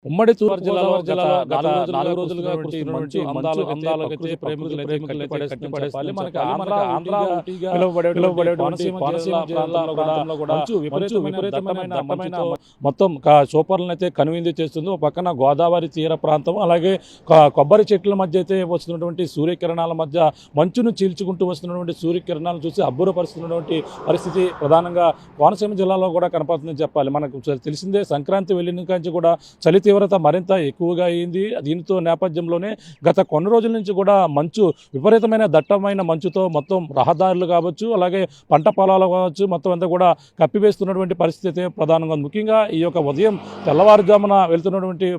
ఉమ్మడి తూర్పుగోదావరి జిల్లాలో గత 4 రోజులుగా కురుస్తున్నటువంటి అందాలకైతే ప్రముఖులైతే కట్టిపడేస్తుంది. మనకి ఆంధ్ర ఊటీగా పిలువబడే కోనసీమ ప్రాంతంలో కూడా మంచు విపరీతమైన మొత్తం సూపర్లను అయితే కనువిందు చేస్తుంది. ఒక పక్కన గోదావరి తీర ప్రాంతం, అలాగే కొబ్బరి చెట్ల మధ్య అయితే వస్తున్నటువంటి సూర్యకిరణాల మధ్య మంచును చీల్చుకుంటూ వస్తున్నటువంటి సూర్యకిరణాలను చూసి అబ్బురపరుస్తున్నటువంటి పరిస్థితి ప్రధానంగా కోనసీమ జిల్లాలో కూడా కనపడుతుందని చెప్పాలి. మనకు తెలిసిందే, సంక్రాంతి వెళ్ళిన నుంచి కూడా చలి తీవ్రత మరింత ఎక్కువగా అయింది. దీనితో నేపథ్యంలోనే గత కొన్ని రోజుల నుంచి కూడా మంచు విపరీతమైన దట్టమైన మంచుతో మొత్తం రహదారులు కావచ్చు, అలాగే పంట పొలాలు కావచ్చు, మొత్తం అంతా కూడా కప్పివేస్తున్నటువంటి పరిస్థితి ప్రధానంగా ఉంది. ముఖ్యంగా ఈ యొక్క ఉదయం తెల్లవారుజామున వెళ్తున్నటువంటి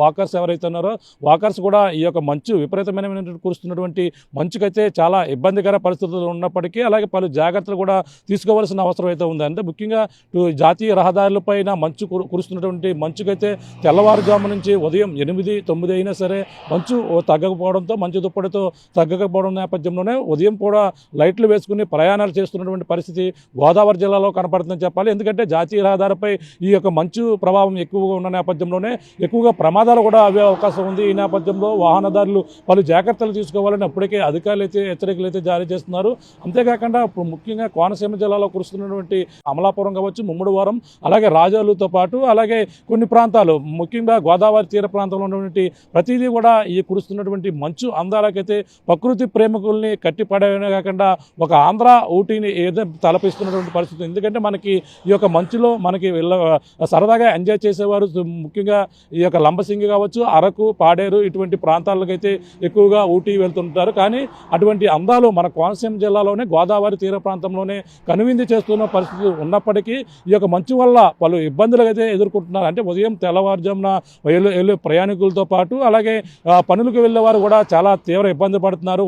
వాకర్స్ ఎవరైతే ఉన్నారో వాకర్స్ కూడా ఈ యొక్క మంచు విపరీతమైన కురుస్తున్నటువంటి మంచుకైతే చాలా ఇబ్బందికర పరిస్థితులు ఉన్నప్పటికీ అలాగే పలు జాగ్రత్తలు కూడా తీసుకోవాల్సిన అవసరం అయితే ఉంది. అంటే ముఖ్యంగా జాతీయ రహదారులపైన మంచు కురుస్తున్నటువంటి మంచుకైతే తెల్లవారుజాము నుంచి ఉదయం 8-9 అయినా సరే మంచు తగ్గకపోవడంతో, మంచు దుప్పటితో తగ్గకపోవడం నేపథ్యంలోనే ఉదయం కూడా లైట్లు వేసుకుని ప్రయాణాలు చేస్తున్నటువంటి పరిస్థితి గోదావరి జిల్లాలో కనపడుతుందని చెప్పాలి. ఎందుకంటే జాతీయ రహదారిపై ఈ యొక్క మంచు ప్రభావం ఎక్కువగా ఉన్న నేపథ్యంలోనే ఎక్కువగా ప్రమాదాలు కూడా అవే అవకాశం ఉంది. ఈ నేపథ్యంలో వాహనదారులు పలు జాగ్రత్తలు తీసుకోవాలని అప్పటికే అధికారులు అయితే హెచ్చరికలు అయితే జారీ చేస్తున్నారు. అంతేకాకుండా ఇప్పుడు ముఖ్యంగా కోనసీమ జిల్లాలో కురుస్తున్నటువంటి అమలాపురం కావచ్చు, ముమ్మడివరం, అలాగే రాజోలుతో పాటు అలాగే కొన్ని ప్రాంతాలు ముఖ్యంగా గోదావరి తీర ప్రాంతంలో ఉన్నటువంటి ప్రతిదీ కూడా ఈ కురుస్తున్నటువంటి మంచు అందాలకైతే ప్రకృతి ప్రేమికుల్ని కట్టిపడమే కాకుండా ఒక ఆంధ్ర ఊటీని ఏదో తలపిస్తున్నటువంటి పరిస్థితి. ఎందుకంటే మనకి ఈ యొక్క మంచులో మనకి సరదాగా ఎంజాయ్ చేసేవారు ముఖ్యంగా ఈ యొక్క లంబసింగి కావచ్చు, అరకు, పాడేరు ఇటువంటి ప్రాంతాలకైతే ఎక్కువగా ఊటీ వెళ్తుంటారు. కానీ అటువంటి అందాలు మన కోనసీమ జిల్లాలోనే గోదావరి తీర ప్రాంతంలోనే కనువిందు చేస్తున్న పరిస్థితి ఉన్నప్పటికీ ఈ యొక్క మంచు వల్ల పలు ఇబ్బందులు అయితే ఎదుర్కొంటున్నారు. అంటే ఉదయం తెల్లవారుజామున వెళ్ళే ప్రయాణికులతో పాటు అలాగే పనులకు వెళ్ళే వారు కూడా చాలా తీవ్ర ఇబ్బంది పడుతున్నారు.